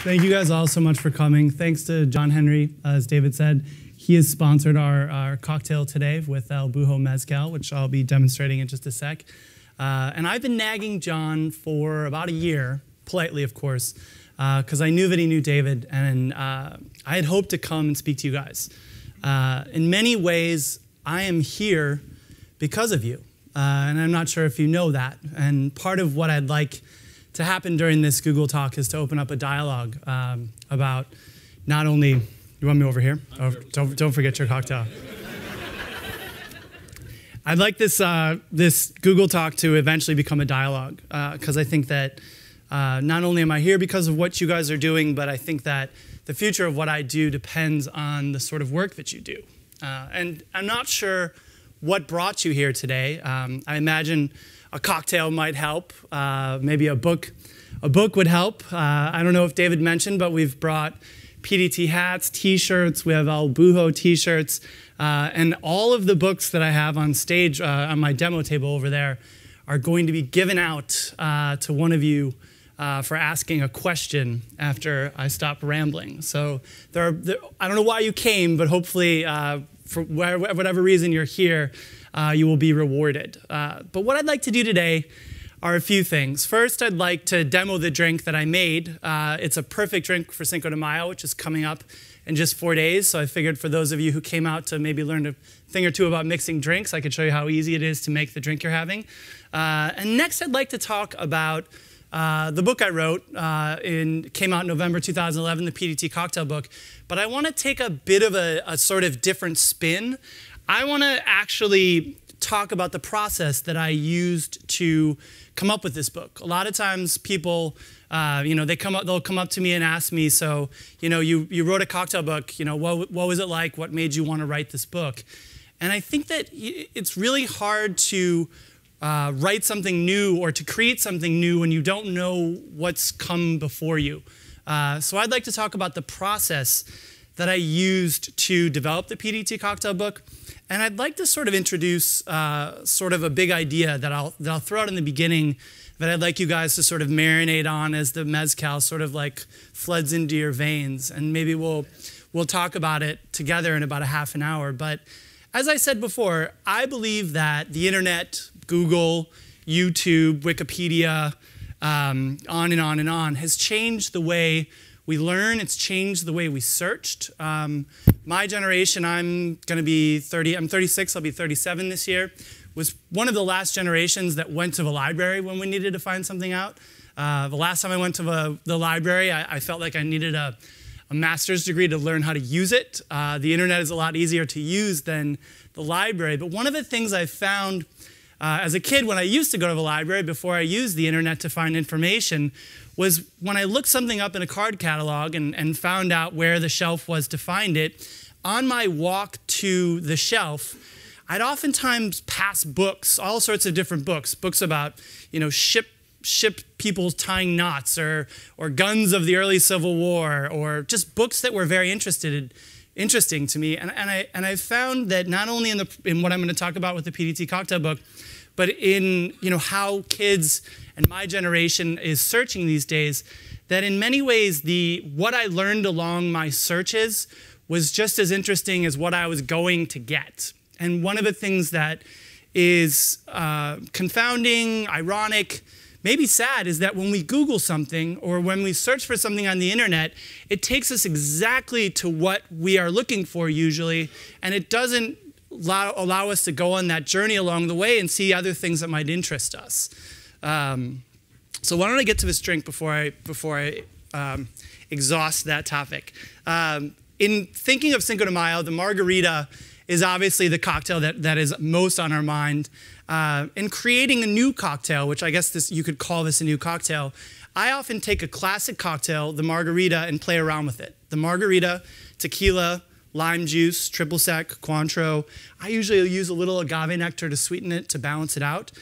Thank you guys all so much for coming. Thanks to John Henry, as David said. He has sponsored our cocktail today with El Buho Mezcal, which I'll be demonstrating in just a sec. And I've been nagging John for about a year, politely of course, because I knew that he knew David, and I had hoped to come and speak to you guys. In many ways, I am here because of you, and I'm not sure if you know that. And part of what I'd like to happen during this Google Talk is to open up a dialogue about not only, you want me over here? Oh, don't forget your cocktail. I'd like this Google Talk to eventually become a dialogue, because I think that not only am I here because of what you guys are doing, but I think that the future of what I do depends on the sort of work that you do. And I'm not sure what brought you here today. I imagine a cocktail might help. Maybe a book would help. I don't know if David mentioned, but we've brought PDT hats, T-shirts. We have El Buho T-shirts, and all of the books that I have on stage on my demo table over there are going to be given out to one of you for asking a question after I stop rambling. So I don't know why you came, but hopefully for whatever reason you're here, you will be rewarded. But what I'd like to do today are a few things. First, I'd like to demo the drink that I made. It's a perfect drink for Cinco de Mayo, which is coming up in just 4 days. So I figured for those of you who came out to maybe learn a thing or two about mixing drinks, I could show you how easy it is to make the drink you're having. And next, I'd like to talk about the book I wrote. Came out in November 2011, the PDT cocktail book. But I want to take a bit of a sort of different spin. I want to actually talk about the process that I used to come up with this book. A lot of times people, they'll come up to me and ask me, so, you wrote a cocktail book, what was it like? What made you want to write this book? And I think that it's really hard to write something new or to create something new when you don't know what's come before you. So I'd like to talk about the process that I used to develop the PDT cocktail book. And I'd like to sort of introduce sort of a big idea that I'll throw out in the beginning that I'd like you guys to sort of marinate on as the mezcal sort of like floods into your veins. And maybe we'll talk about it together in about a half an hour. But as I said before, I believe that the internet, Google, YouTube, Wikipedia, on and on and on, has changed the way we learn. It's changed the way we searched. My generation, I'm 36, I'll be 37 this year, was one of the last generations that went to the library when we needed to find something out. The last time I went to the library, I felt like I needed a master's degree to learn how to use it. The internet is a lot easier to use than the library. But one of the things I found as a kid when I used to go to the library before I used the internet to find information was when I looked something up in a card catalog and found out where the shelf was to find it, on my walk to the shelf, I'd oftentimes pass books, all sorts of different books about, ship people tying knots or guns of the early Civil War, or just books that were very interesting to me. And I found that not only in what I'm going to talk about with the PDT cocktail book, but in how kids and my generation is searching these days, that in many ways what I learned along my searches was just as interesting as what I was going to get. And one of the things that is confounding, ironic, maybe sad, is that when we Google something or when we search for something on the internet, it takes us exactly to what we are looking for usually, and it doesn't allow us to go on that journey along the way and see other things that might interest us. So why don't I get to this drink before I exhaust that topic? In thinking of Cinco de Mayo, the margarita is obviously the cocktail that is most on our mind. In creating a new cocktail, which I guess you could call this a new cocktail, I often take a classic cocktail, the margarita, and play around with it. The margarita, tequila, lime juice, triple sec, Cointreau. I usually use a little agave nectar to sweeten it, to balance it out.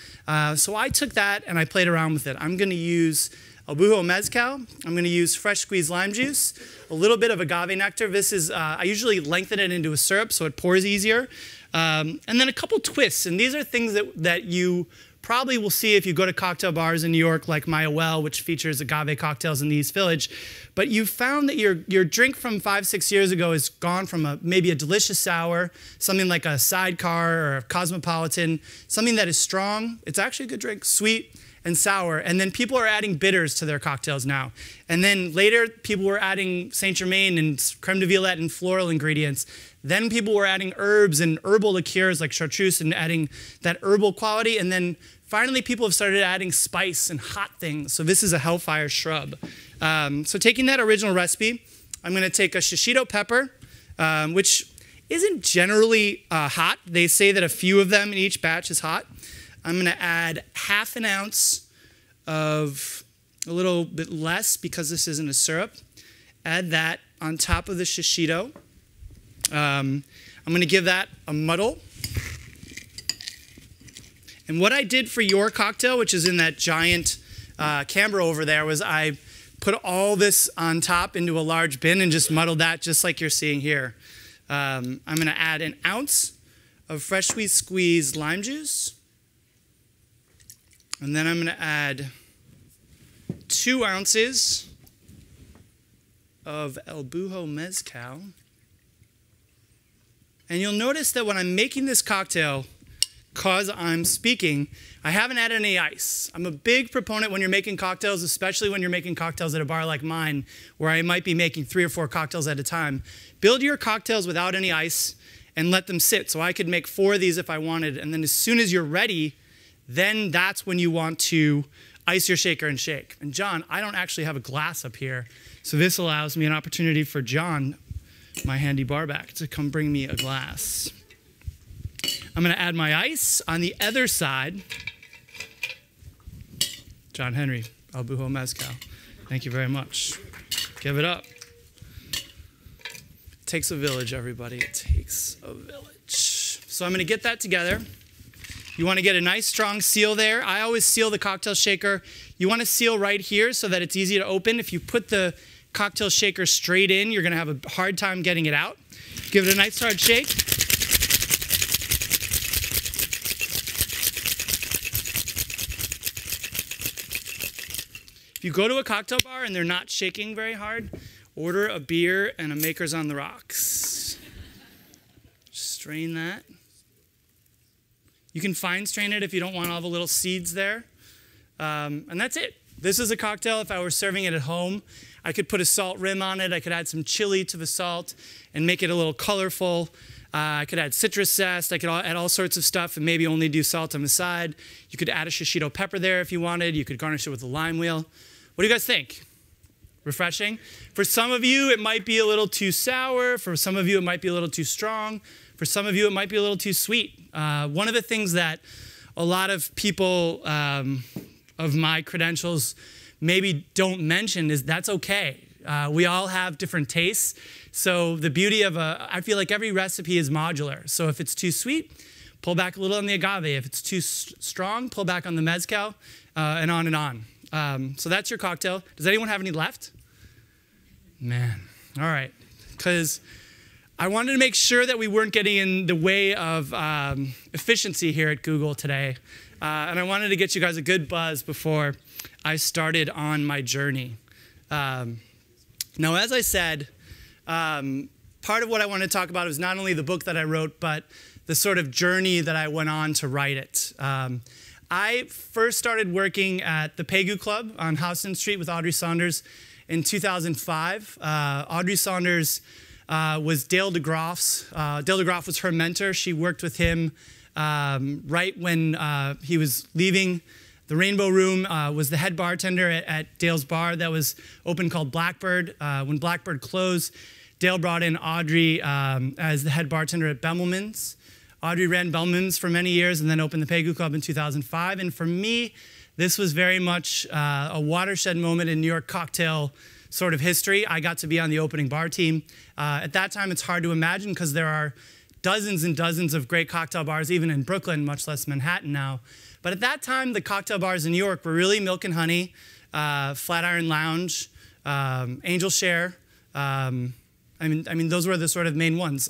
So I took that and I played around with it. I'm going to use El Buho Mezcal. I'm going to use fresh squeezed lime juice, a little bit of agave nectar. This is, I usually lengthen it into a syrup so it pours easier. And then a couple twists. And these are things that you probably will see if you go to cocktail bars in New York like Maya Well, which features agave cocktails in the East Village. But you found that your drink from 5-6 years ago has gone from maybe a delicious sour, something like a sidecar or a cosmopolitan, something that is strong. It's actually a good drink, sweet and sour. And then people are adding bitters to their cocktails now. And then later, people were adding Saint Germain and creme de violette and floral ingredients. Then people were adding herbs and herbal liqueurs like chartreuse and adding that herbal quality. And then finally, people have started adding spice and hot things. So this is a hellfire shrub. So taking that original recipe, I'm going to take a shishito pepper, which isn't generally hot. They say that a few of them in each batch is hot. I'm going to add 1/2 ounce of a little bit less because this isn't a syrup. Add that on top of the shishito. I'm going to give that a muddle. And what I did for your cocktail, which is in that giant Canberra over there, was I put all this on top into a large bin and just muddled that just like you're seeing here. I'm going to add 1 ounce of freshly squeezed lime juice. And then I'm going to add 2 ounces of El Bujo Mezcal. And you'll notice that when I'm making this cocktail, because I'm speaking, I haven't added any ice. I'm a big proponent when you're making cocktails, especially when you're making cocktails at a bar like mine, where I might be making 3 or 4 cocktails at a time. Build your cocktails without any ice and let them sit. So I could make 4 of these if I wanted. And then as soon as you're ready, then that's when you want to ice your shaker and shake. And John, I don't actually have a glass up here. So this allows me an opportunity for John, my handy barback, to come bring me a glass. I'm going to add my ice on the other side. John Henry, El Bujo Mezcal. Thank you very much. Give it up. It takes a village, everybody. It takes a village. So I'm going to get that together. You want to get a nice strong seal there. I always seal the cocktail shaker. You want to seal right here so that it's easy to open. If you put the cocktail shaker straight in, you're going to have a hard time getting it out. Give it a nice hard shake. If you go to a cocktail bar and they're not shaking very hard, order a beer and a Maker's on the Rocks. Strain that. You can fine strain it if you don't want all the little seeds there. And that's it. This is a cocktail. If I were serving it at home, I could put a salt rim on it. I could add some chili to the salt and make it a little colorful. I could add citrus zest. I could add all sorts of stuff and maybe only do salt on the side. You could add a shishito pepper there if you wanted. You could garnish it with a lime wheel. What do you guys think? Refreshing? For some of you, it might be a little too sour. For some of you, it might be a little too strong. For some of you, it might be a little too sweet. One of the things that a lot of people of my credentials maybe don't mention is that's okay. We all have different tastes. So the beauty of I feel like every recipe is modular. So if it's too sweet, pull back a little on the agave. If it's too strong, pull back on the mezcal, and on and on. So that's your cocktail. Does anyone have any left? Man, all right. Because I wanted to make sure that we weren't getting in the way of efficiency here at Google today. And I wanted to get you guys a good buzz before I started on my journey. Now, as I said, part of what I want to talk about is not only the book that I wrote, but the sort of journey that I went on to write it. I first started working at the Pegu Club on Houston Street with Audrey Saunders in 2005. Audrey Saunders was Dale DeGroff's. Dale DeGroff was her mentor. She worked with him right when he was leaving the Rainbow Room, was the head bartender at Dale's bar that was open called Blackbird. When Blackbird closed, Dale brought in Audrey as the head bartender at Bemelman's. Audrey ran Bemelman's for many years and then opened the Pegu Club in 2005. And for me, this was very much a watershed moment in New York cocktail sort of history. I got to be on the opening bar team. At that time, it's hard to imagine because there are dozens and dozens of great cocktail bars, even in Brooklyn, much less Manhattan now. But at that time, the cocktail bars in New York were really Milk and Honey, Flatiron Lounge, Angel Share. I mean, those were the sort of main ones.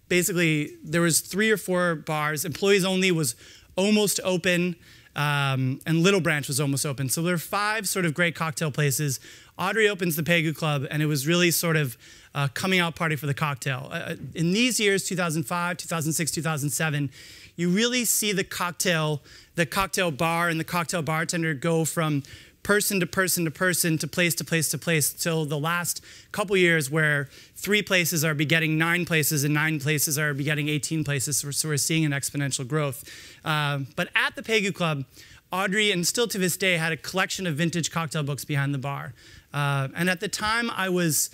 Basically, there was 3 or 4 bars. Employees Only was almost open, and Little Branch was almost open. So there are 5 sort of great cocktail places. Audrey opens the Pegu Club, and it was really sort of a coming out party for the cocktail. In these years, 2005, 2006, 2007, you really see the cocktail bar and the cocktail bartender go from person to person to person to place to place to place till the last couple years where 3 places are begetting 9 places and 9 places are begetting 18 places. So we're seeing an exponential growth. But at the Pegu Club, Audrey, and still to this day, had a collection of vintage cocktail books behind the bar. And at the time, I was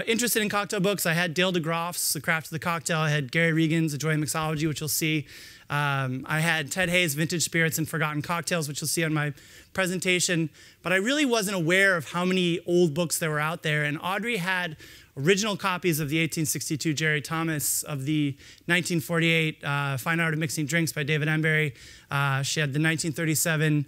interested in cocktail books. I had Dale DeGroff's The Craft of the Cocktail. I had Gary Regan's A Joy of Mixology, which you'll see. I had Ted Hayes' Vintage Spirits and Forgotten Cocktails, which you'll see on my presentation. But I really wasn't aware of how many old books there were out there. And Audrey had original copies of the 1862 Jerry Thomas, of the 1948 Fine Art of Mixing Drinks by David Embury. She had the 1937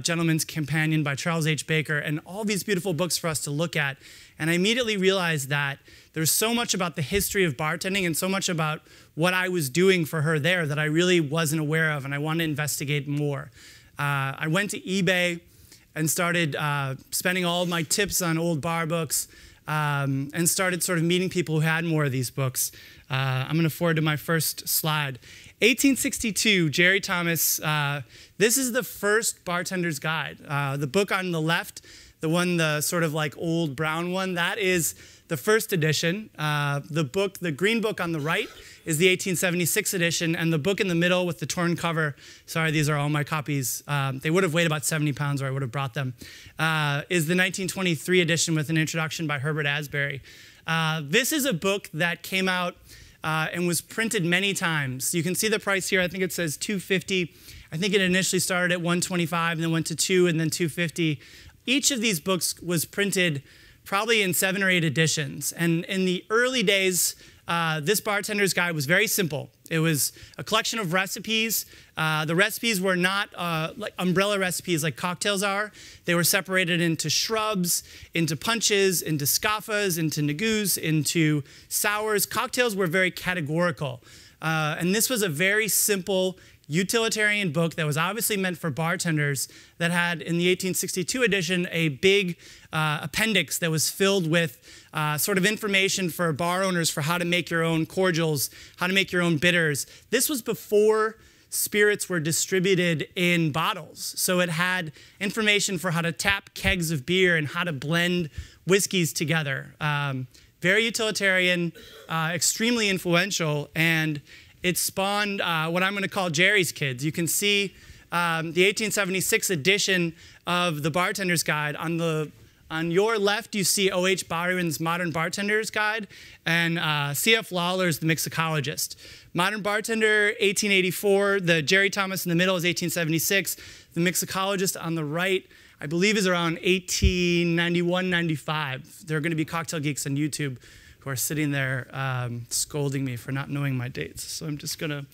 Gentleman's Companion by Charles H. Baker, and all these beautiful books for us to look at. And I immediately realized that there's so much about the history of bartending and so much about what I was doing for her there that I really wasn't aware of, and I wanted to investigate more. I went to eBay and started spending all of my tips on old bar books, and started sort of meeting people who had more of these books. I'm going to forward to my first slide. 1862, Jerry Thomas. This is the first bartender's guide. The book on the left, the sort of like old brown one, that is the first edition. The green book on the right is the 1876 edition, and the book in the middle with the torn cover, sorry, these are all my copies. They would have weighed about 70 pounds or I would have brought them, is the 1923 edition with an introduction by Herbert Asbury. This is a book that came out and was printed many times. You can see the price here. I think it says $2.50. I think it initially started at $1.25 and then went to $2 and then $2.50. Each of these books was printed probably in 7 or 8 editions. And in the early days, this bartender's guide was very simple. It was a collection of recipes. The recipes were not like umbrella recipes like cocktails are. They were separated into shrubs, into punches, into scaffas, into negus, into sours. Cocktails were very categorical. And this was a very simple utilitarian book that was obviously meant for bartenders that had, in the 1862 edition, a big appendix that was filled with sort of information for bar owners for how to make your own cordials, how to make your own bitters. This was before spirits were distributed in bottles. So it had information for how to tap kegs of beer and how to blend whiskeys together. Very utilitarian, extremely influential, and it spawned what I'm going to call Jerry's Kids. You can see the 1876 edition of the Bartender's Guide. On your left, you see O.H. Byron's Modern Bartender's Guide, and C.F. Lawler's The Mixicologist. Modern Bartender, 1884. The Jerry Thomas in the middle is 1876. The Mixicologist on the right, I believe, is around 1891, 95. There are going to be cocktail geeks on YouTube who are sitting there scolding me for not knowing my dates. So I'm just going to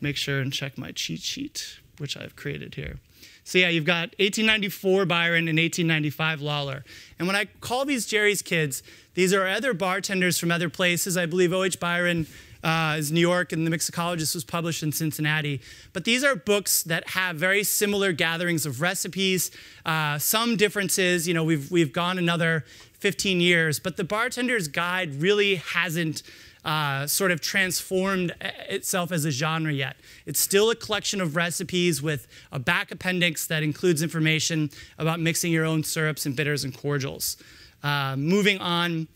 make sure and check my cheat sheet, which I've created here. So yeah, you've got 1894 Byron and 1895 Lawler. And when I call these Jerry's Kids, these are other bartenders from other places. I believe O.H. Byron is New York, and The Mixicologist was published in Cincinnati. But these are books that have very similar gatherings of recipes, some differences. You know, we've gone another 15 years, but the Bartender's Guide really hasn't sort of transformed itself as a genre yet. It's still a collection of recipes with a back appendix that includes information about mixing your own syrups and bitters and cordials. Moving on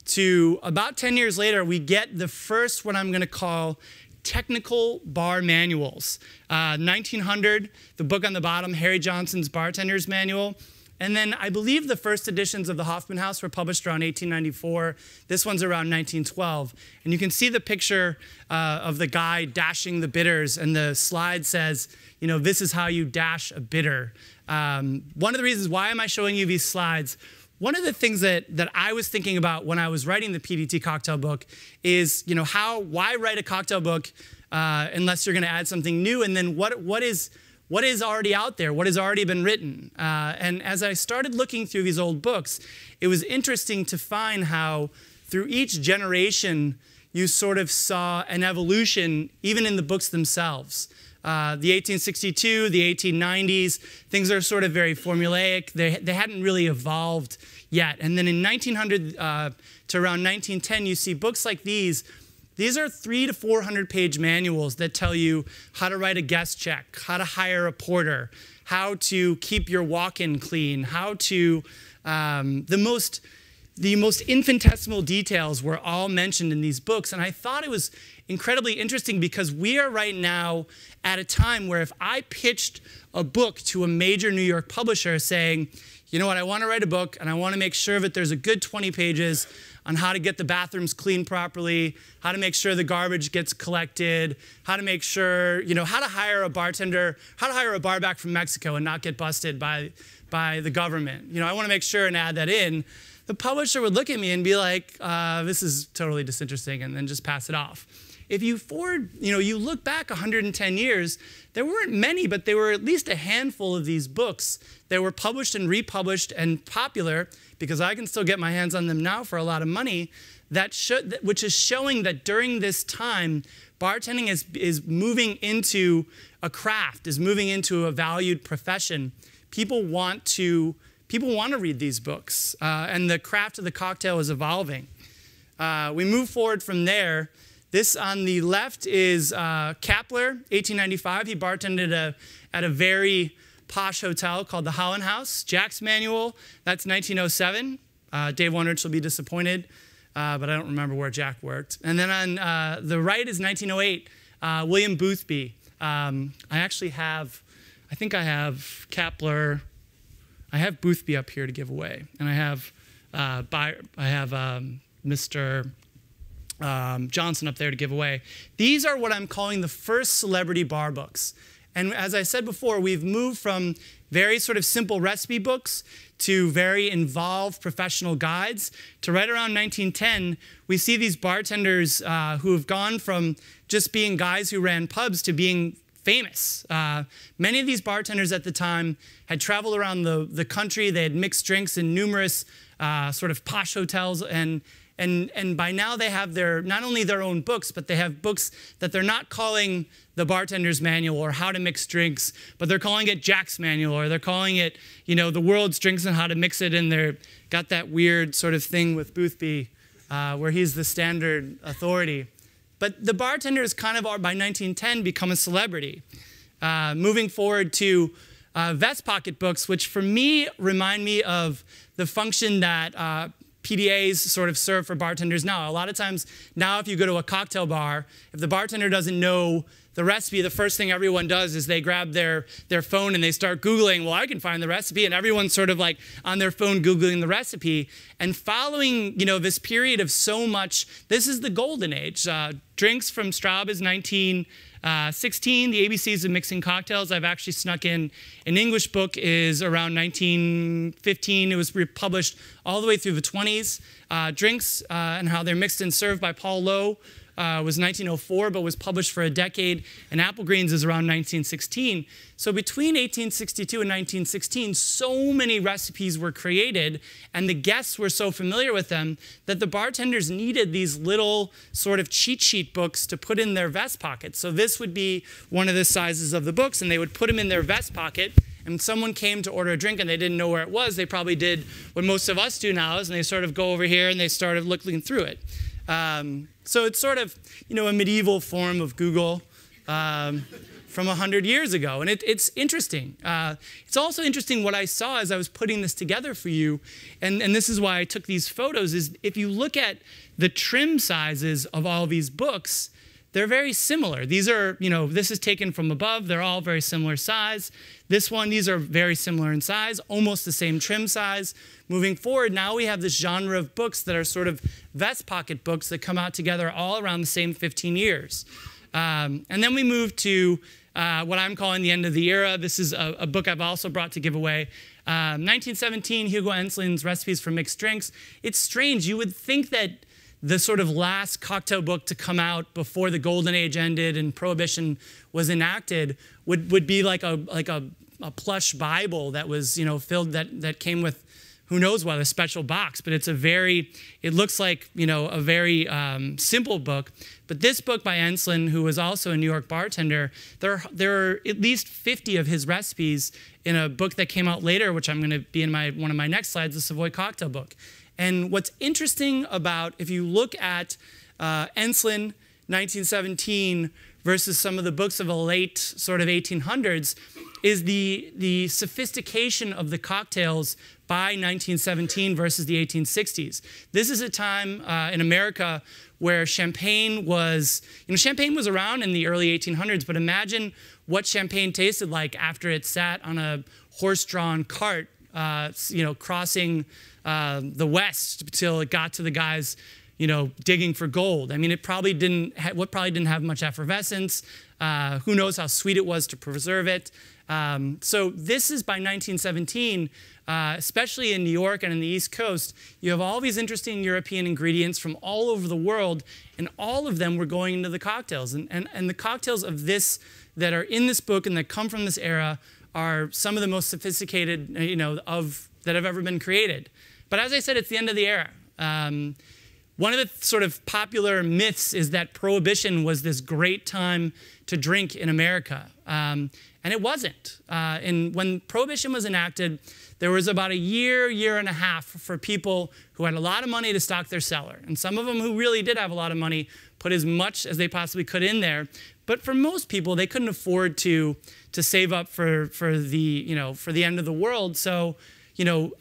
to about 10 years later, we get the first, what I'm going to call, technical bar manuals. 1900, the book on the bottom, Harry Johnson's Bartender's Manual. And then I believe the first editions of the Hoffman House were published around 1894. This one's around 1912. And you can see the picture of the guy dashing the bitters, and the slide says, you know, this is how you dash a bitter. One of the reasons why am I showing you these slides, one of the things that I was thinking about when I was writing the PDT cocktail book is, you know, why write a cocktail book unless you're going to add something new? And then what is already out there? What has already been written? And as I started looking through these old books, it was interesting to find how through each generation, you sort of saw an evolution, even in the books themselves. the 1862, the 1890s, things are sort of very formulaic. They hadn't really evolved yet. And then in 1900 to around 1910, you see books like these. These are 300 to 400 page manuals that tell you how to write a guest check, how to hire a porter, how to keep your walk-in clean, how to, the most infinitesimal details were all mentioned in these books. And I thought it was incredibly interesting because we are right now at a time where if I pitched a book to a major New York publisher saying, you know what, I want to write a book and I want to make sure that there's a good 20 pages on how to get the bathrooms cleaned properly, how to make sure the garbage gets collected, how to make sure, how to hire a bartender, how to hire a bar back from Mexico and not get busted by the government. I want to make sure and add that in. The publisher would look at me and be like, this is totally disinteresting, and then just pass it off. If you you look back 110 years, there weren't many, but there were at least a handful of these books that were published and republished and popular, because I can still get my hands on them now for a lot of money, which is showing that during this time, bartending is moving into a craft, is moving into a valued profession. People want to read these books, and the craft of the cocktail is evolving. We move forward from there. This on the left is Kapler, 1895. He bartended at a very posh hotel called the Holland House. Jack's Manual, that's 1907. Dave Wondrich will be disappointed, but I don't remember where Jack worked. And then on the right is 1908, William Boothby. I think I have Kapler. I have Boothby up here to give away, and I have Mr. Johnson up there to give away. These are what I'm calling the first celebrity bar books. And as I said before, we've moved from very sort of simple recipe books to very involved professional guides to right around 1910, we see these bartenders who have gone from just being guys who ran pubs to being famous. Many of these bartenders at the time had traveled around the country. They had mixed drinks in numerous sort of posh hotels, and by now they have not only their own books, but they have books that they're not calling the Bartender's Manual or How to Mix Drinks, but they're calling it Jack's Manual, or they're calling it, the world's drinks and how to mix it, and they're got that weird sort of thing with Boothby where he's the standard authority. But the bartenders kind of are, by 1910, become a celebrity. Moving forward to vest pocket books, which for me remind me of the function that PDAs sort of serve for bartenders now. A lot of times now if you go to a cocktail bar, if the bartender doesn't know the recipe, the first thing everyone does is they grab their phone and they start Googling, well, I can find the recipe, and everyone's sort of like on their phone Googling the recipe. And following, this period of so much, this is the golden age. Drinks from Straub is 1916. The ABCs of Mixing Cocktails, I've actually snuck in. An English book is around 1915. It was republished all the way through the 20s. Drinks and How They're Mixed and Served by Paul Lowe was 1904, but was published for a decade. And Apple Greens is around 1916. So between 1862 and 1916, so many recipes were created, and the guests were so familiar with them that the bartenders needed these little sort of cheat sheet books to put in their vest pockets. So this would be one of the sizes of the books, and they would put them in their vest pocket. And when someone came to order a drink and they didn't know where it was, they probably did what most of us do now, is they sort of go over here and they started looking through it. So it's sort of, a medieval form of Google from 100 years ago. And it's interesting. It's also interesting what I saw as I was putting this together for you, and this is why I took these photos, is if you look at the trim sizes of all these books, they're very similar. These are, this is taken from above. They're all very similar size. These are very similar in size, almost the same trim size. Moving forward, now we have this genre of books that are sort of vest pocket books that come out together all around the same 15 years. And then we move to what I'm calling the end of the era. This is a book I've also brought to give away. 1917, Hugo Enslin's Recipes for Mixed Drinks. It's strange. You would think that the sort of last cocktail book to come out before the Golden Age ended and Prohibition was enacted would be like a plush Bible that was filled, that came with who knows what, a special box, but it looks like, a very simple book. But this book by Enslin, who was also a New York bartender, there are at least 50 of his recipes in a book that came out later, which I'm going to be in one of my next slides, the Savoy Cocktail Book. And what's interesting about, if you look at Enslin, 1917, versus some of the books of the late sort of 1800s, is the sophistication of the cocktails by 1917 versus the 1860s. This is a time in America where champagne was around in the early 1800s, but imagine what champagne tasted like after it sat on a horse-drawn cart, crossing the West till it got to the guys, digging for gold. I mean, it probably didn't have much effervescence. Who knows how sweet it was to preserve it. So this is by 1917, especially in New York and in the East Coast, you have all these interesting European ingredients from all over the world, and all of them were going into the cocktails. And the cocktails of this that are in this book and that come from this era are some of the most sophisticated, that have ever been created. But as I said, it's the end of the era. One of the sort of popular myths is that Prohibition was this great time to drink in America. And it wasn't. And when Prohibition was enacted, there was about a year and a half for people who had a lot of money to stock their cellar. And some of them who really did have a lot of money put as much as they possibly could in there. But for most people, they couldn't afford to save up for the end of the world. So,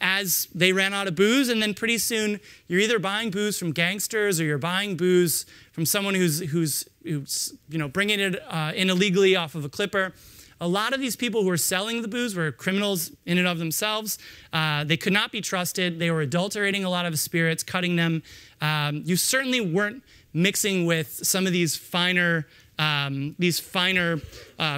as they ran out of booze, and then pretty soon you're either buying booze from gangsters or you're buying booze from someone who's bringing it in illegally off of a clipper. A lot of these people who were selling the booze were criminals in and of themselves. They could not be trusted. They were adulterating a lot of spirits, cutting them. You certainly weren't mixing with some of these finer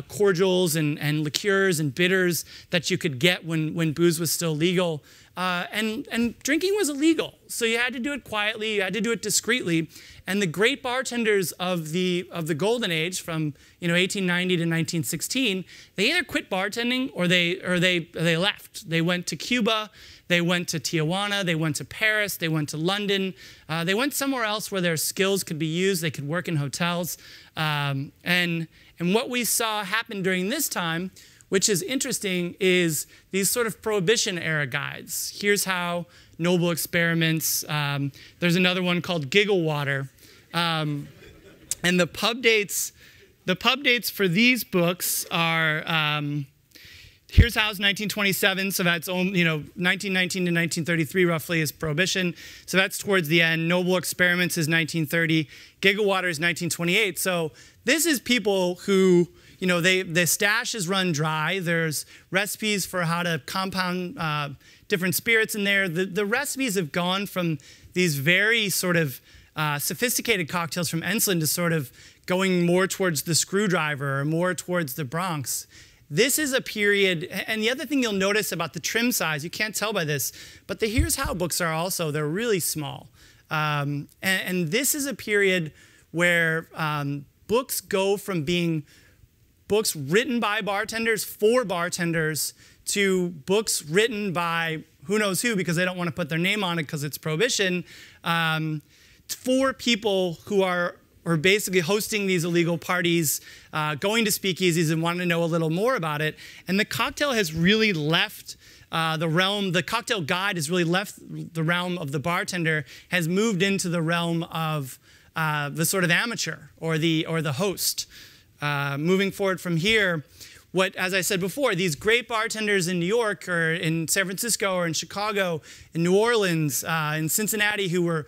cordials and liqueurs and bitters that you could get when booze was still legal. And drinking was illegal. So you had to do it quietly, you had to do it discreetly. And the great bartenders of the golden age from 1890 to 1916, they either quit bartending or they left. They went to Cuba, they went to Tijuana, they went to Paris, they went to London. They went somewhere else where their skills could be used. They could work in hotels. And what we saw happen during this time, which is interesting, is these sort of Prohibition era guides. Here's how Noble Experiments. There's another one called Giggle Water. And the pub dates for these books are, Here's How's 1927, so that's 1919 to 1933 roughly is Prohibition. So that's towards the end. Noble Experiments is 1930. Giggle Water is 1928. So this is people who, the stash is run dry. There's recipes for how to compound different spirits in there. The recipes have gone from these very sort of sophisticated cocktails from Enslin to sort of going more towards the Screwdriver or more towards the Bronx. This is a period, and the other thing you'll notice about the trim size, you can't tell by this, but the Here's How books are also, they're really small. And this is a period where books go from being books written by bartenders for bartenders to books written by who knows who, because they don't want to put their name on it because it's Prohibition, for people who are basically hosting these illegal parties, going to speakeasies and wanting to know a little more about it. And the cocktail has really left the cocktail guide has really left the realm of the bartender, has moved into the realm of the sort of amateur or the host. Moving forward from here, as I said before, these great bartenders in New York or in San Francisco or in Chicago, in New Orleans, in Cincinnati who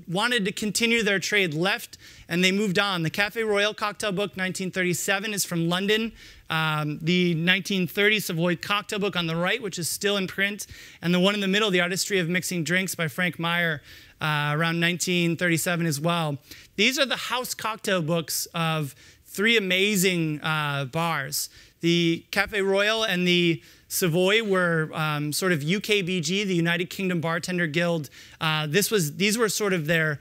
wanted to continue their trade left and they moved on. The Café Royal Cocktail Book, 1937, is from London. The 1930 Savoy Cocktail Book on the right, which is still in print, and the one in the middle, The Artistry of Mixing Drinks by Frank Meyer, around 1937 as well. These are the house cocktail books of three amazing bars. The Café Royal and the Savoy were sort of UKBG, the United Kingdom Bartender Guild. These were sort of their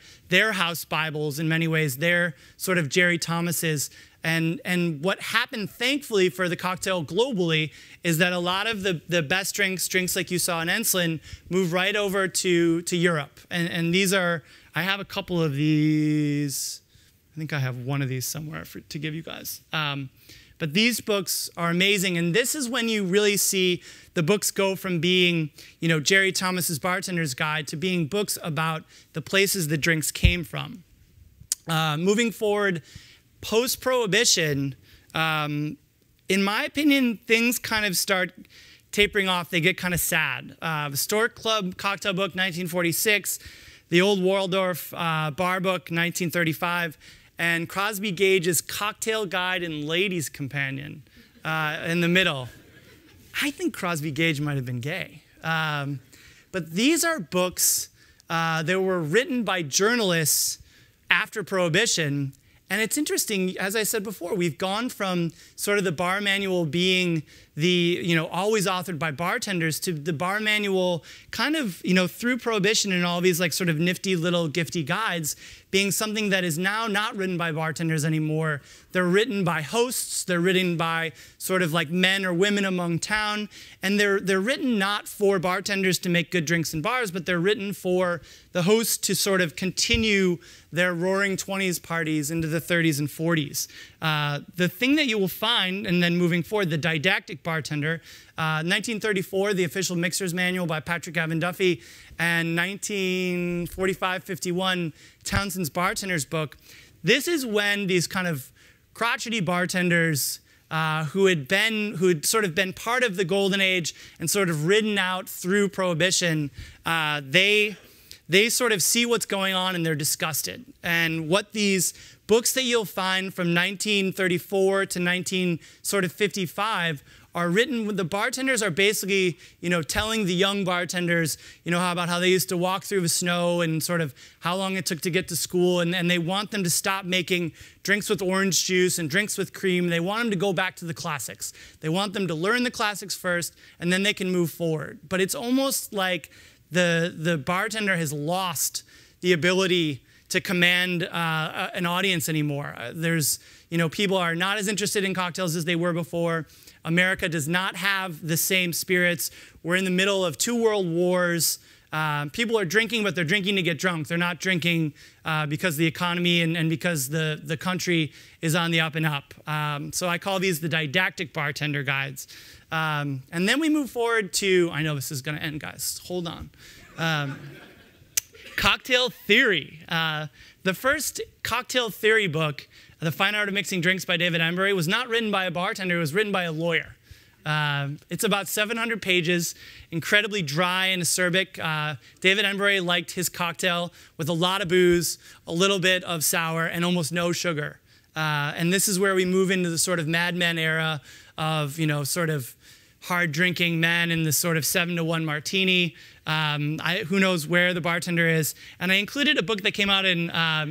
house Bibles in many ways, their sort of Jerry Thomas's. And what happened, thankfully, for the cocktail globally is that a lot of the best drinks like you saw in Enslin, moved right over to Europe. And these are, I have a couple of these. I think I have one of these somewhere to give you guys. But these books are amazing. And this is when you really see the books go from being, Jerry Thomas's Bartender's Guide to being books about the places the drinks came from. Moving forward, post-Prohibition, in my opinion, things kind of start tapering off. They get kind of sad. The Stork Club Cocktail Book, 1946. The Old Waldorf Bar Book, 1935. And Crosby Gage's Cocktail Guide and Ladies' Companion in the middle. I think Crosby Gage might have been gay. But these are books that were written by journalists after Prohibition. And it's interesting, as I said before, we've gone from sort of the bar manual being the, always authored by bartenders to the bar manual kind of, through Prohibition and all these like sort of nifty little gifty guides being something that is now not written by bartenders anymore. They're written by hosts. They're written by sort of like men or women among town. And they're written not for bartenders to make good drinks in bars, but they're written for the hosts to sort of continue their roaring 20s parties into the 30s and 40s. The thing that you will find, and then moving forward, the didactic bartender, 1934, the official mixer's manual by Patrick Gavin Duffy, and 1945-51, Townsend's Bartender's Book. This is when these kind of crotchety bartenders who had sort of been part of the golden age and sort of ridden out through Prohibition, they sort of see what's going on and they're disgusted. And what these books that you'll find from 1934 to 1955 are written, the bartenders are basically, telling the young bartenders, how they used to walk through the snow and sort of how long it took to get to school. And they want them to stop making drinks with orange juice and drinks with cream. They want them to go back to the classics. They want them to learn the classics first, and then they can move forward. But it's almost like the bartender has lost the ability to command an audience anymore. People are not as interested in cocktails as they were before. America does not have the same spirits. We're in the middle of 2 world wars. People are drinking, but they're drinking to get drunk. They're not drinking because the economy and because the country is on the up and up. So I call these the didactic bartender guides. And then we move forward to, I know this is going to end, guys. Hold on. Cocktail Theory. The first cocktail theory book, The Fine Art of Mixing Drinks by David Embury, was not written by a bartender. It was written by a lawyer. It's about 700 pages, incredibly dry and acerbic. David Embury liked his cocktail with a lot of booze, a little bit of sour, and almost no sugar. And this is where we move into the sort of Mad Men era of, sort of hard drinking men in this sort of 7-to-1 martini. Who knows where the bartender is. And I included a book that came out in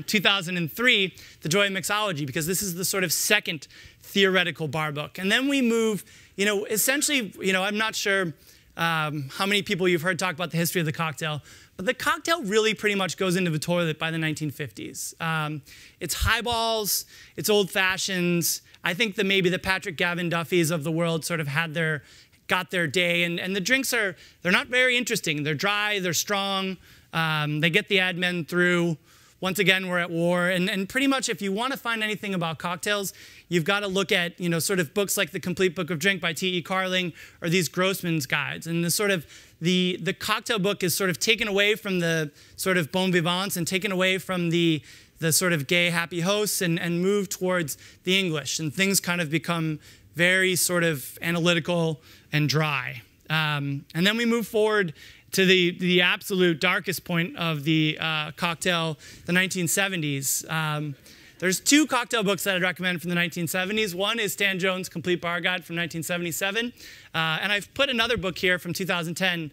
2003, The Joy of Mixology, because this is the sort of second theoretical bar book. And then we move, essentially, I'm not sure how many people you've heard talk about the history of the cocktail, but the cocktail really pretty much goes into the toilet by the 1950s. It's highballs, it's old fashions. I think that maybe the Patrick Gavin Duffys of the world sort of got their day, and the drinks they're not very interesting. They're dry, they're strong, they get the ad men through. Once again, we're at war, and pretty much if you want to find anything about cocktails, you've got to look at, sort of books like The Complete Book of Drink by T.E. Carling or these Grossman's guides. And the sort of, the cocktail book is sort of taken away from the sort of bon vivants and taken away from the sort of gay happy hosts and moved towards the English. And things kind of become very sort of analytical and dry. And then we move forward to the absolute darkest point of the cocktail, the 1970s. There's 2 cocktail books that I'd recommend from the 1970s. One is Stan Jones' Complete Bar Guide from 1977. And I've put another book here from 2010,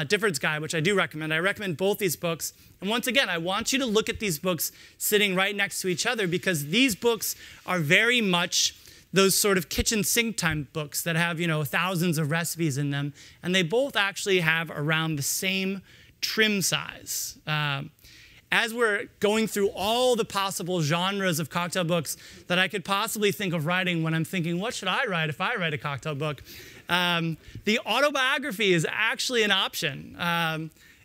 Difford's Guide, which I do recommend. I recommend both these books. And once again, I want you to look at these books sitting right next to each other because these books are very much those sort of kitchen sink type books that have, thousands of recipes in them. And they both actually have around the same trim size. As we're going through all the possible genres of cocktail books that I could possibly think of writing when I'm thinking, what should I write if I write a cocktail book? The autobiography is actually an option.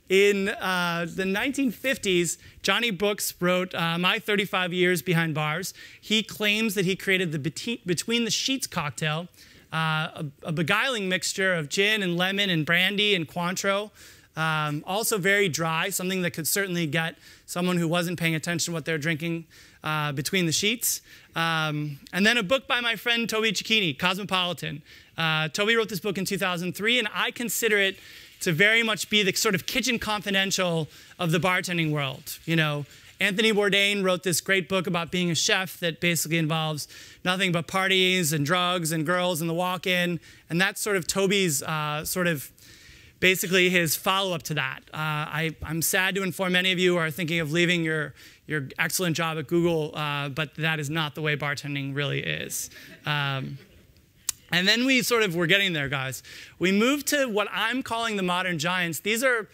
In the 1950s, Johnny Brooks wrote My 35 Years Behind Bars. He claims that he created the Between the Sheets cocktail, a beguiling mixture of gin and lemon and brandy and Cointreau. Also very dry, something that could certainly get someone who wasn't paying attention to what they're drinking between the sheets. And then a book by my friend Toby Cicchini, Cosmopolitan. Toby wrote this book in 2003, and I consider it to very much be the sort of kitchen confidential of the bartending world. Anthony Bourdain wrote this great book about being a chef that basically involves nothing but parties and drugs and girls in the walk-in, and that's sort of Toby's basically his follow-up to that. I'm sad to inform many of you who are thinking of leaving your excellent job at Google, but that is not the way bartending really is. And then we're getting there, guys. We moved to what I'm calling the modern giants. These are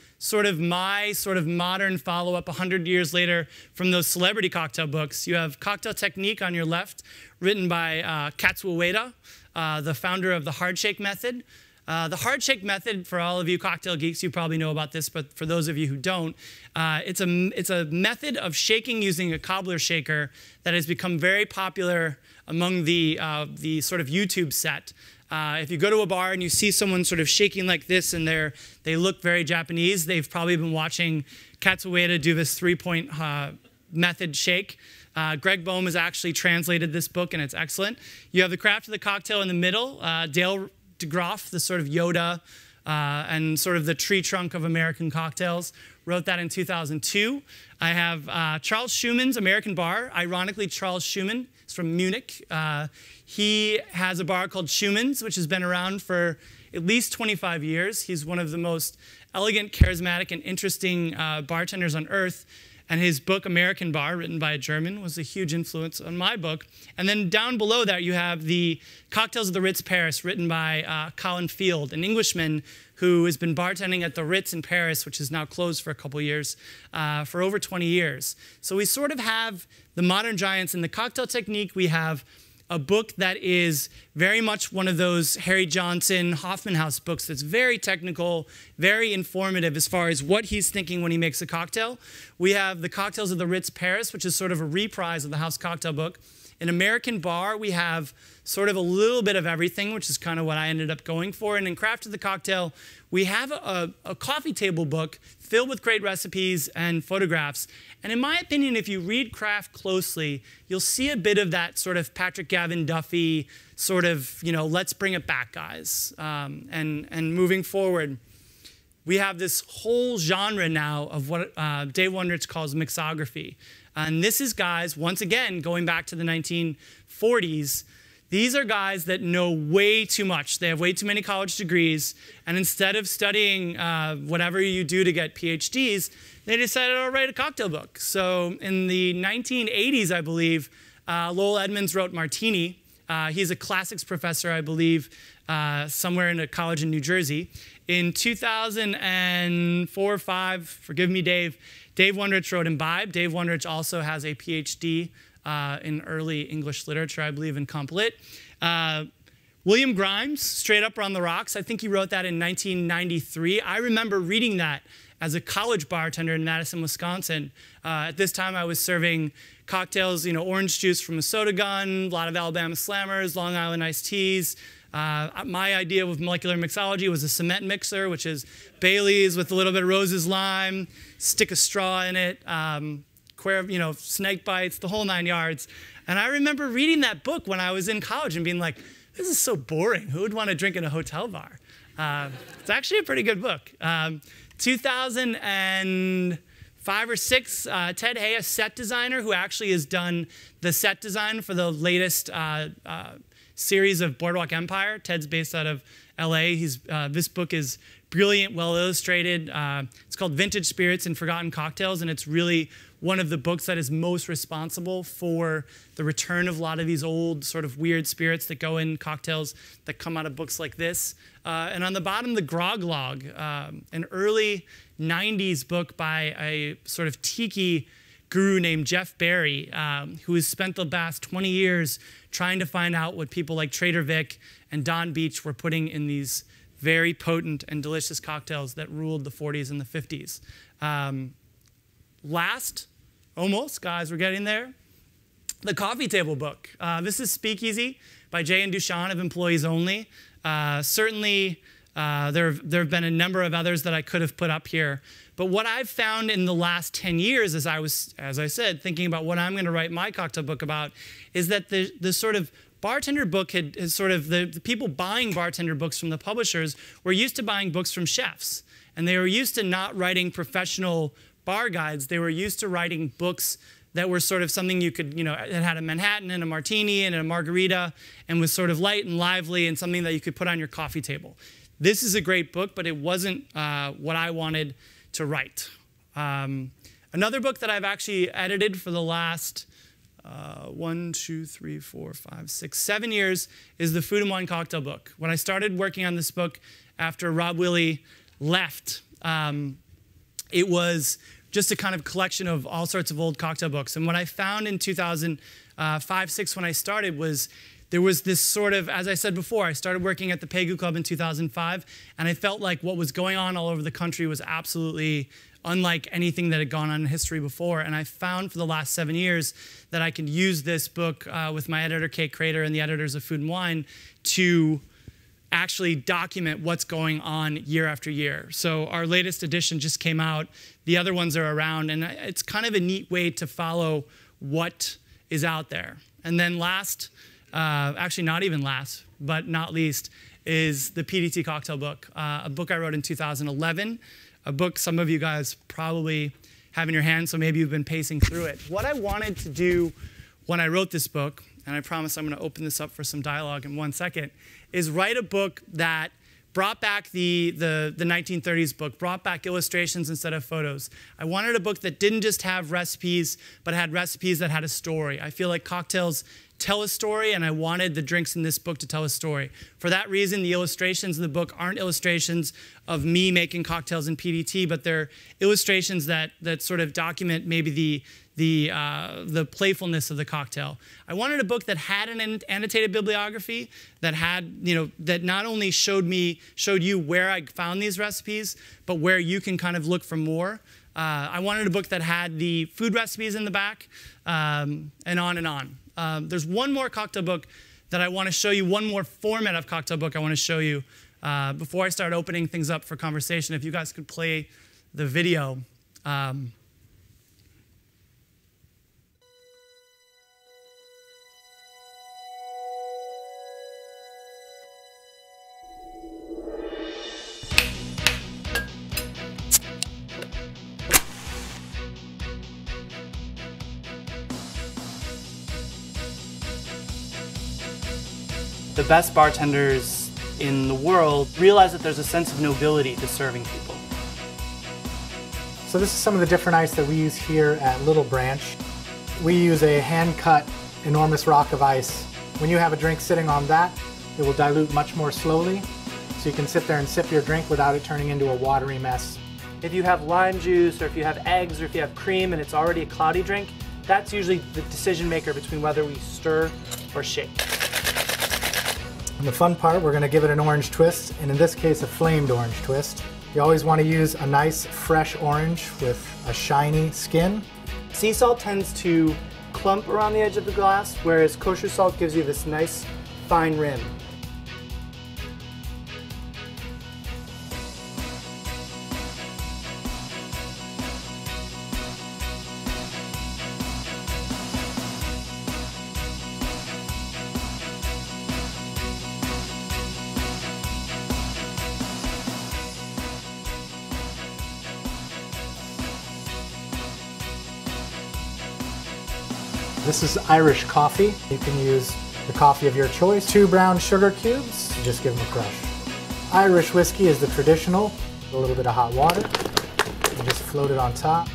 my modern follow-up 100 years later from those celebrity cocktail books. You have Cocktail Technique on your left, written by Katsuo Ueda, the founder of the hard shake method. The hard shake method, for all of you cocktail geeks, you probably know about this, but for those of you who don't, it's a method of shaking using a cobbler shaker that has become very popular among the sort of YouTube set. If you go to a bar and you see someone sort of shaking like this and they look very Japanese, they've probably been watching Katsuo Ueda do this 3-point method shake. Greg Boehm has actually translated this book, and it's excellent. You have The Craft of the Cocktail in the middle. Dale DeGroff, the sort of Yoda and sort of the tree trunk of American cocktails, wrote that in 2002. I have Charles Schumann's American Bar. Ironically, Charles Schumann is from Munich. He has a bar called Schumann's, which has been around for at least 25 years. He's one of the most elegant, charismatic, and interesting bartenders on earth. And his book, American Bar, written by a German, was a huge influence on my book. And then down below that, you have the Cocktails of the Ritz Paris, written by Colin Field, an Englishman who has been bartending at the Ritz in Paris, which is now closed for a couple years, for over 20 years. So we sort of have the modern giants in the cocktail technique. We have a book that is very much one of those Harry Johnson, Hoffman House books that's very technical, very informative as far as what he's thinking when he makes a cocktail. We have the Cocktails of the Ritz Paris, which is sort of a reprise of the House Cocktail book. In American Bar, we have sort of a little bit of everything, which is kind of what I ended up going for. And in Craft of the Cocktail, we have a coffee table book filled with great recipes and photographs. And in my opinion, if you read Craft closely, you'll see a bit of that sort of Patrick Gavin Duffy sort of, let's bring it back, guys. And moving forward, we have this whole genre now of what Dave Wondrich calls mixography. And this is guys, once again, going back to the 1940s, these are guys that know way too much. They have way too many college degrees. And instead of studying whatever you do to get PhDs, they decided to write a cocktail book. So in the 1980s, I believe, Lowell Edmonds wrote Martini. He's a classics professor, I believe, somewhere in a college in New Jersey. In 2004 or 5, forgive me, Dave Wondrich wrote Imbibe. Dave Wondrich also has a PhD in early English literature, I believe, in Comp Lit. William Grimes, Straight Up or on the Rocks, I think he wrote that in 1993. I remember reading that as a college bartender in Madison, Wisconsin. At this time, I was serving cocktails, orange juice from a soda gun, a lot of Alabama Slammers, Long Island iced teas. My idea with molecular mixology was a cement mixer, which is Bailey's with a little bit of Rose's lime, stick a straw in it, snake bites, the whole 9 yards. And I remember reading that book when I was in college and being like, this is so boring. Who would want to drink in a hotel bar? It's actually a pretty good book. 2005 or 6, Ted Hay, a set designer who actually has done the set design for the latest series of Boardwalk Empire. Ted's based out of LA. This book is brilliant, well illustrated. It's called Vintage Spirits and Forgotten Cocktails, and it's really one of the books that is most responsible for the return of a lot of these old sort of weird spirits that go in cocktails that come out of books like this. And on the bottom, the Grog Log, an early 90s book by a sort of tiki guru named Jeff Barry, who has spent the past 20 years trying to find out what people like Trader Vic and Don Beach were putting in these very potent and delicious cocktails that ruled the 40s and the 50s. Last, almost, guys, we're getting there, the coffee table book. This is Speakeasy by Jay and Dushan of Employees Only. Certainly, there have been a number of others that I could have put up here. But what I've found in the last 10 years, as I said, thinking about what I'm going to write my cocktail book about, is that the sort of bartender book has sort of, the people buying bartender books from the publishers were used to buying books from chefs. And they were used to not writing professional bar guides. They were used to writing books that were sort of something you could, it had a Manhattan and a martini and a margarita and was sort of light and lively and something that you could put on your coffee table. This is a great book, but it wasn't what I wanted to write. Another book that I've actually edited for the last 7 years is the Food and Wine Cocktail book. When I started working on this book after Rob Willie left, it was just a kind of collection of all sorts of old cocktail books. And what I found in 2005-06 when I started was there was this sort of, as I said before, I started working at the Pegu Club in 2005, and I felt like what was going on all over the country was absolutely unlike anything that had gone on in history before. And I found for the last 7 years that I could use this book with my editor, Kate Crater, and the editors of Food and Wine to actually document what's going on year after year. So our latest edition just came out. The other ones are around, and it's kind of a neat way to follow what is out there. And then last, actually not even last, but not least, is the PDT cocktail book, a book I wrote in 2011, a book some of you guys probably have in your hands, so maybe you've been pacing through it. What I wanted to do when I wrote this book, and I promise I'm going to open this up for some dialogue in 1 second, is write a book that brought back the 1930s book, brought back illustrations instead of photos. I wanted a book that didn't just have recipes, but had recipes that had a story. I feel like cocktails tell a story, and I wanted the drinks in this book to tell a story. For that reason, the illustrations in the book aren't illustrations of me making cocktails in PDT, but they're illustrations that sort of document maybe the playfulness of the cocktail. I wanted a book that had an annotated bibliography, that had, that not only showed you where I found these recipes, but where you can kind of look for more. I wanted a book that had the food recipes in the back, and on and on. There's one more cocktail book that I want to show you, one more format of cocktail book I want to show you before I start opening things up for conversation. If you guys could play the video. The best bartenders in the world realize that there's a sense of nobility to serving people. So this is some of the different ice that we use here at Little Branch. We use a hand-cut enormous rock of ice. When you have a drink sitting on that, it will dilute much more slowly, so you can sit there and sip your drink without it turning into a watery mess. If you have lime juice, or if you have eggs, or if you have cream and it's already a cloudy drink, that's usually the decision maker between whether we stir or shake. In the fun part, we're going to give it an orange twist, and in this case, a flamed orange twist. You always want to use a nice, fresh orange with a shiny skin. Sea salt tends to clump around the edge of the glass, whereas kosher salt gives you this nice, fine rim. This is Irish coffee. You can use the coffee of your choice. 2 brown sugar cubes, you just give them a crush. Irish whiskey is the traditional, a little bit of hot water, and just float it on top.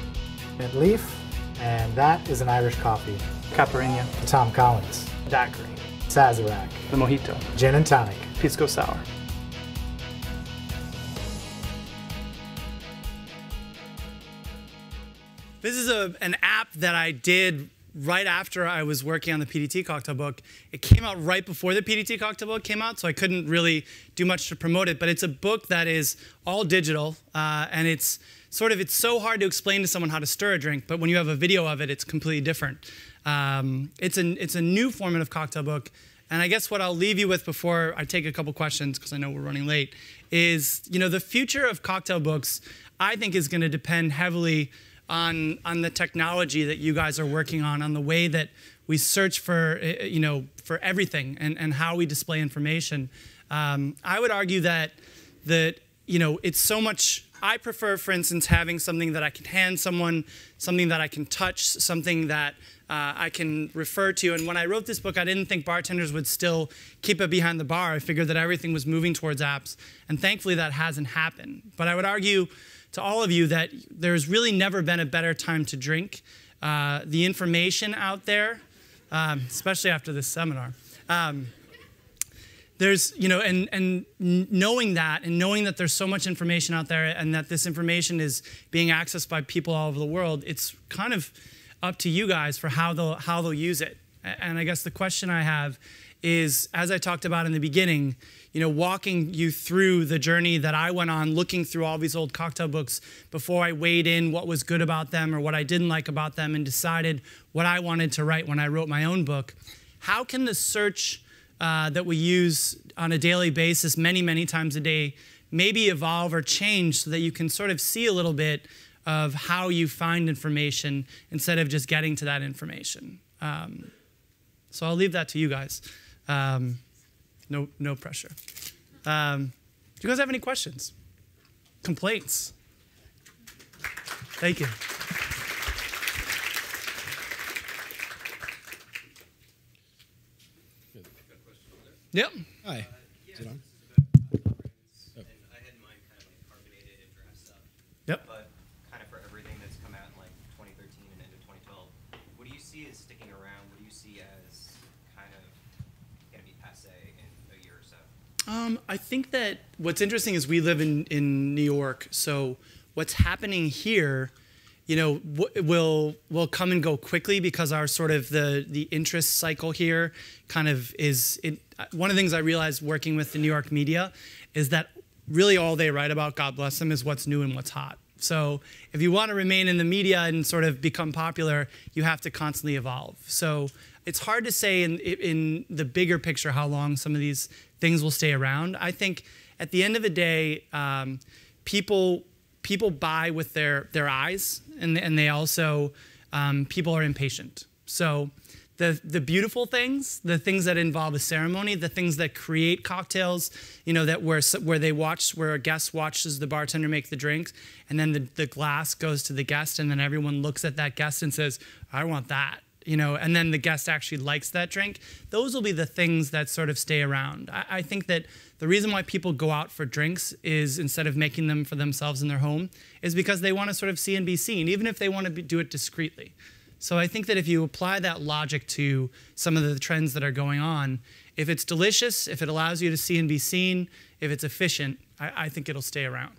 Mint leaf, and that is an Irish coffee. Caipirinha. Tom Collins. Daiquiri. Sazerac. The mojito. Gin and tonic. Pisco sour. This is an app that I did right after I was working on the PDT cocktail book. It came out right before the PDT cocktail book came out, so I couldn't really do much to promote it. But it's a book that is all digital, and it's so hard to explain to someone how to stir a drink. But when you have a video of it, it's completely different. It's a new format of cocktail book, and I guess what I'll leave you with before I take a couple questions, because I know we're running late, is the future of cocktail books. I think is going to depend heavily on the technology that you guys are working on the way that we search for for everything and how we display information. I would argue that it's so much. I prefer, for instance, having something that I can hand someone, something that I can touch, something that I can refer to. And when I wrote this book, I didn't think bartenders would still keep it behind the bar. I figured that everything was moving towards apps, and thankfully that hasn't happened. But I would argue to all of you that there's really never been a better time to drink. The information out there, especially after this seminar, there's, and knowing that, and knowing that there's so much information out there, and that this information is being accessed by people all over the world, it's kind of up to you guys for how they'll use it. And I guess the question I have is, as I talked about in the beginning, walking you through the journey that I went on, looking through all these old cocktail books before I weighed in what was good about them or what I didn't like about them and decided what I wanted to write when I wrote my own book. How can the search that we use on a daily basis, many, many times a day, maybe evolve or change so that you can sort of see a little bit of how you find information instead of just getting to that information? So I'll leave that to you guys. No pressure. Do you guys have any questions? Complaints? Thank you. Yep. Hi. Is it on? I had mine kind of like carbonated and draft stuff. Yep. But kind of for everything that's come out in like 2013 and into 2012, what do you see as sticking around? What do you see as kind of going to be passe in a year or so? I think that what's interesting is we live in New York, so what's happening here, will come and go quickly because our sort of the interest cycle here kind of is. One of the things I realized working with the New York media is that really all they write about, God bless them, is what's new and what's hot. So if you want to remain in the media and sort of become popular, you have to constantly evolve. So it's hard to say in the bigger picture how long some of these things will stay around. I think at the end of the day, people buy with their eyes, and they also, people are impatient. So the beautiful things, the things that involve a ceremony, the things that create cocktails, that where a guest watches the bartender make the drinks, and then the glass goes to the guest, and then everyone looks at that guest and says, I want that. And then the guest actually likes that drink. Those will be the things that sort of stay around. I think that the reason why people go out for drinks is, instead of making them for themselves in their home, is because they want to sort of see and be seen, even if they want to do it discreetly. So I think that if you apply that logic to some of the trends that are going on, if it's delicious, if it allows you to see and be seen, if it's efficient, I think it'll stay around.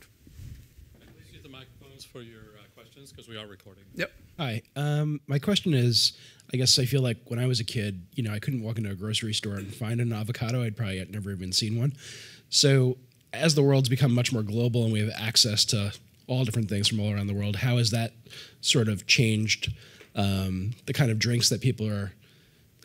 Please use the microphones for your questions, because we are recording. Yep. Hi. My question is, I guess I feel like when I was a kid, I couldn't walk into a grocery store and find an avocado. I'd probably had never even seen one. So as the world's become much more global and we have access to all different things from all around the world, how has that sort of changed the kind of drinks that people are,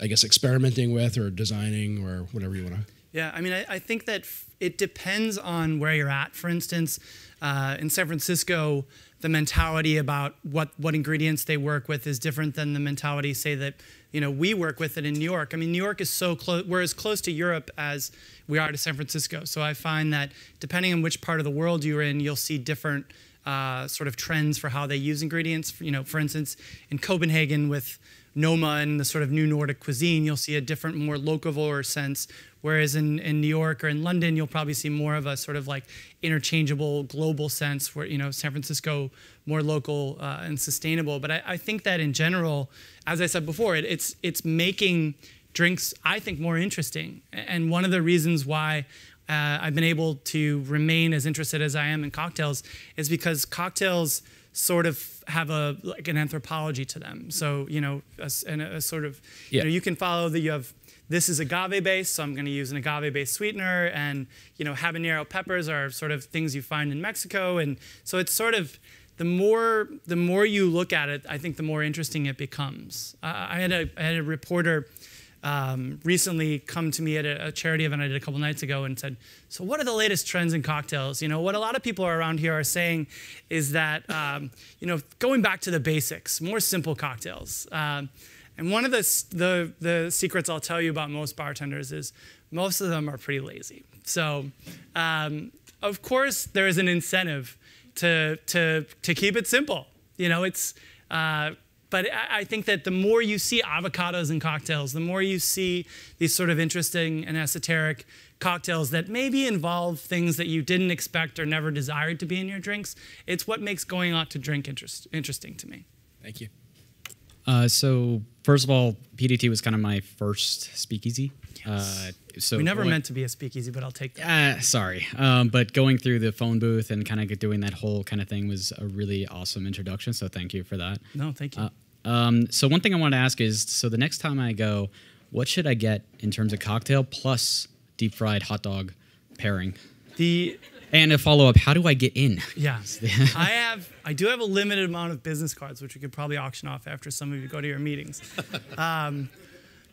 I guess, experimenting with or designing or whatever you want to? Yeah, I mean, I think that it depends on where you're at. For instance, in San Francisco, the mentality about what ingredients they work with is different than the mentality, say, that we work with it in New York. I mean, New York is so close. We're as close to Europe as we are to San Francisco. So I find that depending on which part of the world you're in, you'll see different sort of trends for how they use ingredients. You know, for instance, in Copenhagen with Noma and the sort of new Nordic cuisine, you'll see a different, more locavore sense. Whereas in New York or in London, you'll probably see more of a sort of like interchangeable global sense where, you know, San Francisco more local and sustainable. But I think that in general, as I said before, it's making drinks, I think, more interesting. And one of the reasons why I've been able to remain as interested as I am in cocktails is because cocktails sort of have like an anthropology to them. So, you know, a sort of, you know, you can follow that you have, this is agave based, so I'm going to use an agave based sweetener, and, you know, habanero peppers are sort of things you find in Mexico. And so it's sort of, the more you look at it, I think the more interesting it becomes. I had a reporter recently come to me at a charity event I did a couple nights ago and said, so what are the latest trends in cocktails? You know, what a lot of people around here are saying is that, you know, going back to the basics, more simple cocktails. And one of the secrets I'll tell you about most bartenders is most of them are pretty lazy. So, of course, there is an incentive to keep it simple. You know, it's, but I think that the more you see avocados in cocktails, the more you see these sort of interesting and esoteric cocktails that maybe involve things that you didn't expect or never desired to be in your drinks, it's what makes going out to drink interesting to me. Thank you. So first of all, PDT was kind of my first speakeasy. Yes. So we never meant to be a speakeasy, but I'll take that. Sorry. But going through the phone booth and kind of doing that whole kind of thing was a really awesome introduction. So thank you for that. No, thank you. So one thing I want to ask is, so the next time I go, what should I get in terms of cocktail plus deep fried hot dog pairing? And a follow-up, how do I get in? Yeah, I do have a limited amount of business cards, which we could probably auction off after some of you go to your meetings.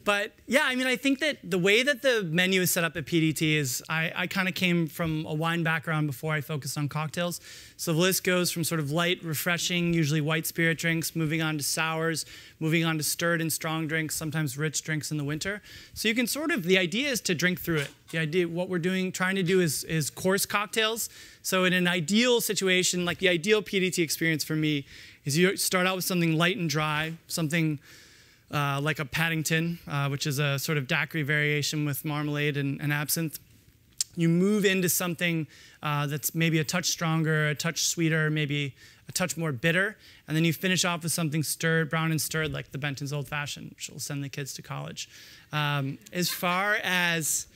But yeah, I mean, I think that the way that the menu is set up at PDT is, I kind of came from a wine background before I focused on cocktails. So the list goes from sort of light, refreshing, usually white spirit drinks, moving on to sours, moving on to stirred and strong drinks, sometimes rich drinks in the winter. So you can sort of, the idea is to drink through it. The idea, what we're trying to do is course cocktails. So in an ideal situation, like the ideal PDT experience for me is you start out with something light and dry, something like a Paddington, which is a sort of daiquiri variation with marmalade and absinthe. You move into something that's maybe a touch stronger, a touch sweeter, maybe a touch more bitter, and then you finish off with something stirred, brown and stirred, like the Benton's Old Fashioned, which will send the kids to college. As far as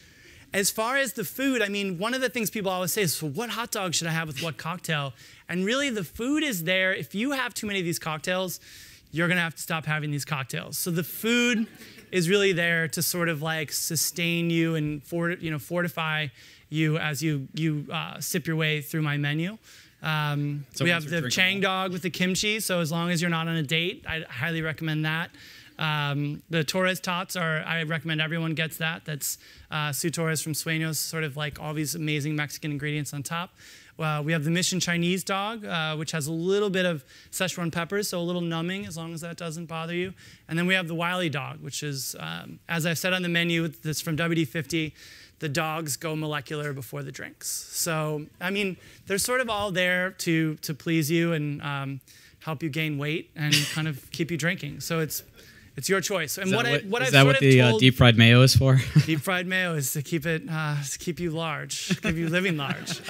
the food, I mean, one of the things people always say is, so what hot dog should I have with what cocktail? And really, the food is there. If you have too many of these cocktails, you're going to have to stop having these cocktails. So the food is really there to sort of like sustain you and fortify you as you sip your way through my menu. We have the Chang dog with the kimchi, so as long as you're not on a date, I highly recommend that. The Torres tots I recommend everyone gets that. That's Su Torres from Sueños, sort of like all these amazing Mexican ingredients on top. We have the Mission Chinese dog, which has a little bit of Szechuan peppers, so a little numbing, as long as that doesn't bother you. And then we have the Wiley dog, which is, as I've said on the menu, that's from WD-50, the dogs go molecular before the drinks. So, I mean, they're sort of all there to please you and help you gain weight and kind of keep you drinking. So it's your choice. And is that what the deep fried mayo is for? Deep fried mayo is to keep it, to keep you large, keep you living large.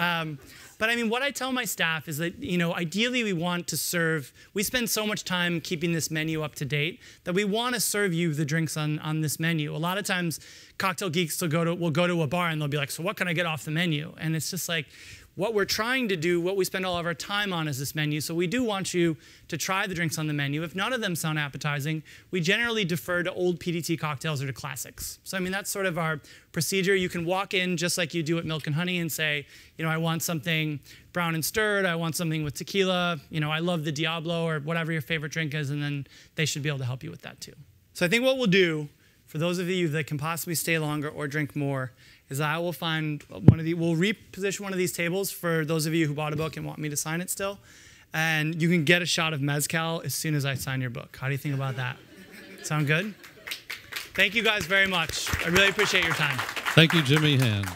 But I mean, what I tell my staff is that, you know, ideally we want to serve, we spend so much time keeping this menu up to date that we want to serve you the drinks on this menu. A lot of times cocktail geeks will go to a bar and they'll be like, so what can I get off the menu? And it's just like, what we're trying to do, what we spend all of our time on is this menu. So we do want you to try the drinks on the menu. If none of them sound appetizing, we generally defer to old PDT cocktails or to classics. So I mean, that's sort of our procedure. You can walk in just like you do at Milk and Honey and say, you know, I want something brown and stirred. I want something with tequila. You know, I love the Diablo or whatever your favorite drink is, and then they should be able to help you with that too. So I think what we'll do, for those of you that can possibly stay longer or drink more, is I will find we'll reposition one of these tables for those of you who bought a book and want me to sign it still. And you can get a shot of mezcal as soon as I sign your book. How do you think about that? Sound good? Thank you guys very much. I really appreciate your time. Thank you, Jimmy Meehan.